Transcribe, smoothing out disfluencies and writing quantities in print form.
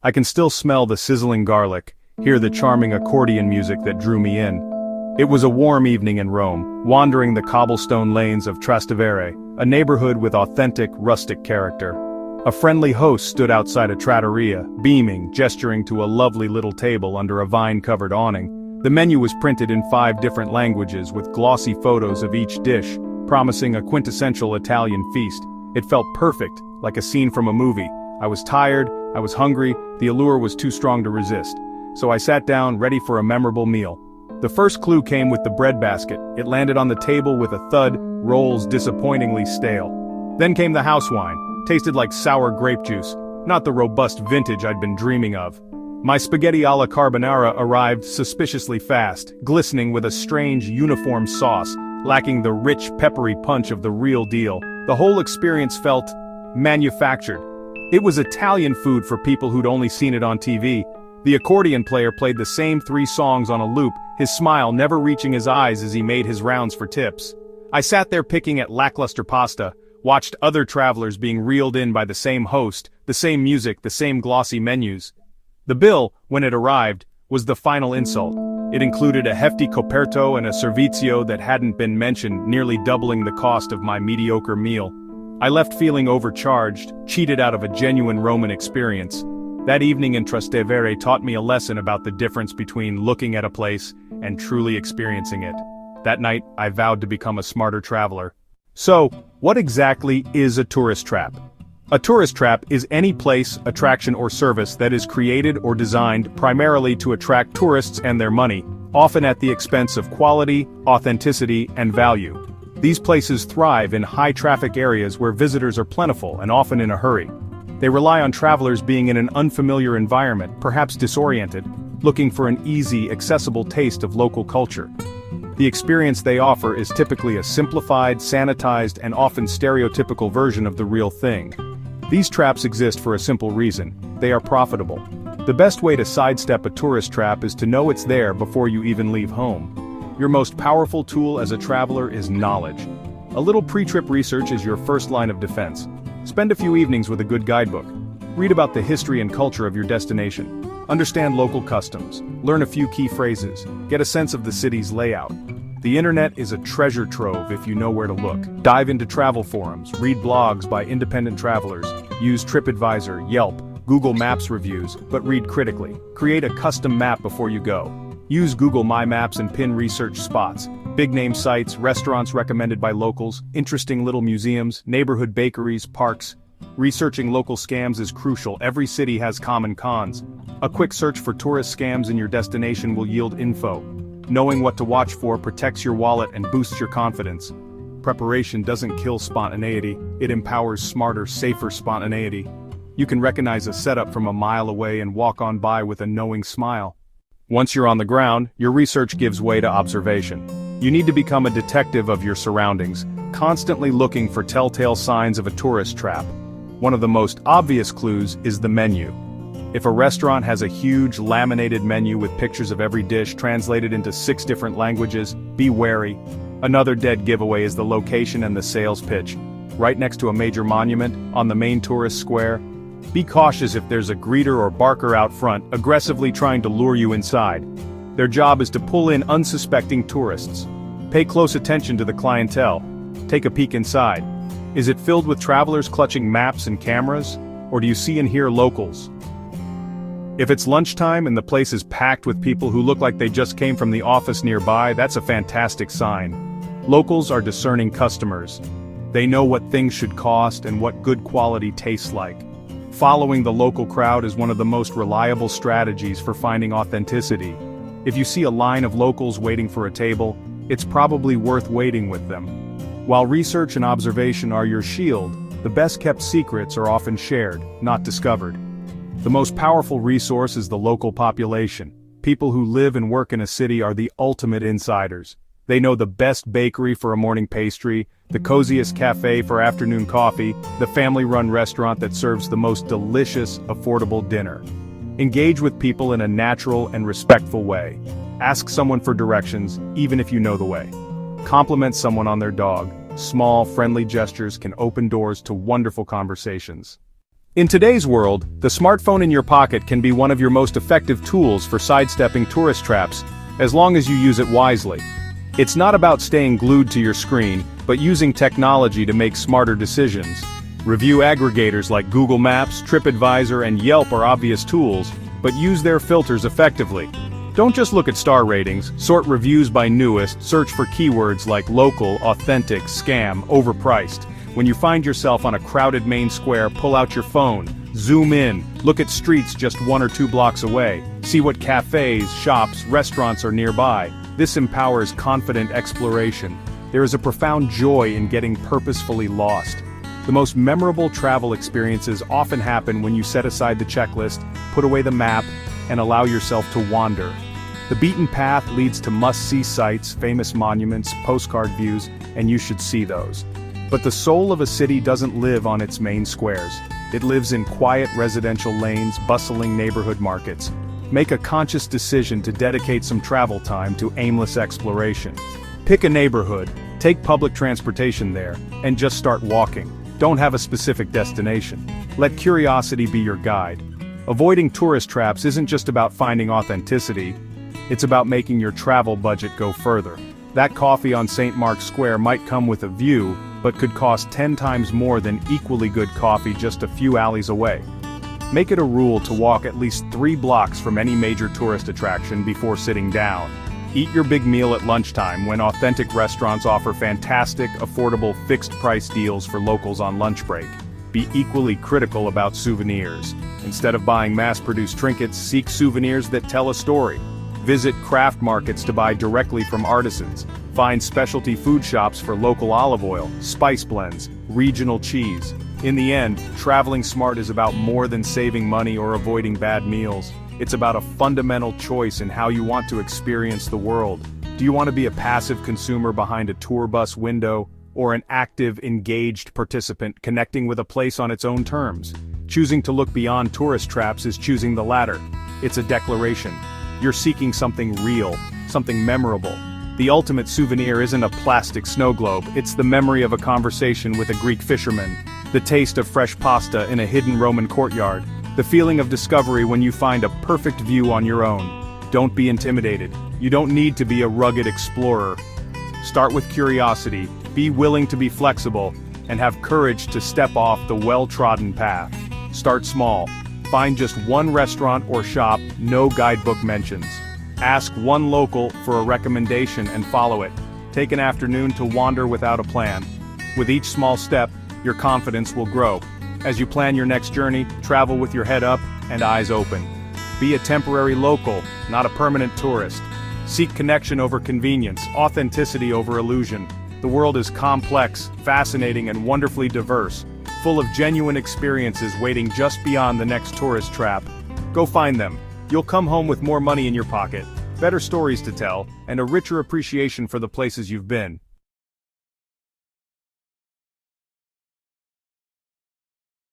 I can still smell the sizzling garlic, hear the charming accordion music that drew me in. It was a warm evening in Rome, wandering the cobblestone lanes of Trastevere, a neighborhood with authentic, rustic character. A friendly host stood outside a trattoria, beaming, gesturing to a lovely little table under a vine-covered awning. The menu was printed in 5 different languages with glossy photos of each dish, promising a quintessential Italian feast. It felt perfect, like a scene from a movie. I was tired, I was hungry, the allure was too strong to resist. So I sat down, ready for a memorable meal. The first clue came with the bread basket. It landed on the table with a thud, rolls disappointingly stale. Then came the house wine. Tasted like sour grape juice, not the robust vintage I'd been dreaming of. My spaghetti alla carbonara arrived suspiciously fast, glistening with a strange uniform sauce, lacking the rich peppery punch of the real deal. The whole experience felt manufactured. It was Italian food for people who'd only seen it on TV. The accordion player played the same 3 songs on a loop, his smile never reaching his eyes as he made his rounds for tips. I sat there picking at lackluster pasta, watched other travelers being reeled in by the same host, the same music, the same glossy menus. The bill, when it arrived, was the final insult. It included a hefty coperto and a servizio that hadn't been mentioned, nearly doubling the cost of my mediocre meal. I left feeling overcharged, cheated out of a genuine Roman experience. That evening in Trastevere taught me a lesson about the difference between looking at a place and truly experiencing it. That night, I vowed to become a smarter traveler. So, what exactly is a tourist trap? A tourist trap is any place, attraction or service that is created or designed primarily to attract tourists and their money, often at the expense of quality, authenticity, and value. These places thrive in high-traffic areas where visitors are plentiful and often in a hurry. They rely on travelers being in an unfamiliar environment, perhaps disoriented, looking for an easy, accessible taste of local culture. The experience they offer is typically a simplified, sanitized, and often stereotypical version of the real thing. These traps exist for a simple reason: they are profitable. The best way to sidestep a tourist trap is to know it's there before you even leave home. Your most powerful tool as a traveler is knowledge. A little pre-trip research is your first line of defense. Spend a few evenings with a good guidebook. Read about the history and culture of your destination. Understand local customs. Learn a few key phrases. Get a sense of the city's layout. The internet is a treasure trove if you know where to look. Dive into travel forums, read blogs by independent travelers, use TripAdvisor, Yelp, Google Maps reviews, but read critically. Create a custom map before you go. Use Google My Maps and pin research spots. Big-name sites, restaurants recommended by locals, interesting little museums, neighborhood bakeries, parks. Researching local scams is crucial. Every city has common cons. A quick search for tourist scams in your destination will yield info. Knowing what to watch for protects your wallet and boosts your confidence. Preparation doesn't kill spontaneity, it empowers smarter, safer spontaneity. You can recognize a setup from a mile away and walk on by with a knowing smile. Once you're on the ground, your research gives way to observation. You need to become a detective of your surroundings, constantly looking for telltale signs of a tourist trap. One of the most obvious clues is the menu. If a restaurant has a huge laminated menu with pictures of every dish translated into 6 different languages, be wary. Another dead giveaway is the location and the sales pitch. Right next to a major monument, on the main tourist square. Be cautious if there's a greeter or barker out front, aggressively trying to lure you inside. Their job is to pull in unsuspecting tourists. Pay close attention to the clientele. Take a peek inside. Is it filled with travelers clutching maps and cameras? Or do you see and hear locals? If it's lunchtime and the place is packed with people who look like they just came from the office nearby, that's a fantastic sign. Locals are discerning customers. They know what things should cost and what good quality tastes like. Following the local crowd is one of the most reliable strategies for finding authenticity. If you see a line of locals waiting for a table, it's probably worth waiting with them. While research and observation are your shield, the best-kept secrets are often shared, not discovered. The most powerful resource is the local population. People who live and work in a city are the ultimate insiders. They know the best bakery for a morning pastry, the coziest cafe for afternoon coffee, the family-run restaurant that serves the most delicious, affordable dinner. Engage with people in a natural and respectful way. Ask someone for directions, even if you know the way. Compliment someone on their dog. Small, friendly gestures can open doors to wonderful conversations. In today's world, the smartphone in your pocket can be one of your most effective tools for sidestepping tourist traps, as long as you use it wisely. It's not about staying glued to your screen, but using technology to make smarter decisions. Review aggregators like Google Maps, TripAdvisor, and Yelp are obvious tools, but use their filters effectively. Don't just look at star ratings, sort reviews by newest, search for keywords like local, authentic, scam, overpriced. When you find yourself on a crowded main square, pull out your phone, zoom in, look at streets just 1 or 2 blocks away, see what cafes, shops, restaurants are nearby. This empowers confident exploration. There is a profound joy in getting purposefully lost. The most memorable travel experiences often happen when you set aside the checklist, put away the map, and allow yourself to wander. The beaten path leads to must-see sites, famous monuments, postcard views, and you should see those. But the soul of a city doesn't live on its main squares. It lives in quiet residential lanes, bustling neighborhood markets. Make a conscious decision to dedicate some travel time to aimless exploration. Pick a neighborhood, take public transportation there, and just start walking. Don't have a specific destination. Let curiosity be your guide. Avoiding tourist traps isn't just about finding authenticity, it's about making your travel budget go further. That coffee on St. Mark's Square might come with a view, but could cost 10 times more than equally good coffee just a few alleys away. Make it a rule to walk at least 3 blocks from any major tourist attraction before sitting down. Eat your big meal at lunchtime when authentic restaurants offer fantastic, affordable, fixed-price deals for locals on lunch break. Be equally critical about souvenirs. Instead of buying mass-produced trinkets, seek souvenirs that tell a story. Visit craft markets to buy directly from artisans. Find specialty food shops for local olive oil, spice blends, regional cheese. In the end, traveling smart is about more than saving money or avoiding bad meals. It's about a fundamental choice in how you want to experience the world. Do you want to be a passive consumer behind a tour bus window, or an active, engaged participant connecting with a place on its own terms? Choosing to look beyond tourist traps is choosing the latter. It's a declaration. You're seeking something real, something memorable. The ultimate souvenir isn't a plastic snow globe, it's the memory of a conversation with a Greek fisherman, the taste of fresh pasta in a hidden Roman courtyard, the feeling of discovery when you find a perfect view on your own. Don't be intimidated. You don't need to be a rugged explorer. Start with curiosity, be willing to be flexible, and have courage to step off the well-trodden path. Start small. Find just one restaurant or shop no guidebook mentions. Ask one local for a recommendation and follow it. Take an afternoon to wander without a plan. With each small step, your confidence will grow. As you plan your next journey, travel with your head up and eyes open. Be a temporary local, not a permanent tourist. Seek connection over convenience, authenticity over illusion. The world is complex, fascinating, and wonderfully diverse, full of genuine experiences waiting just beyond the next tourist trap. Go find them. You'll come home with more money in your pocket, better stories to tell, and a richer appreciation for the places you've been.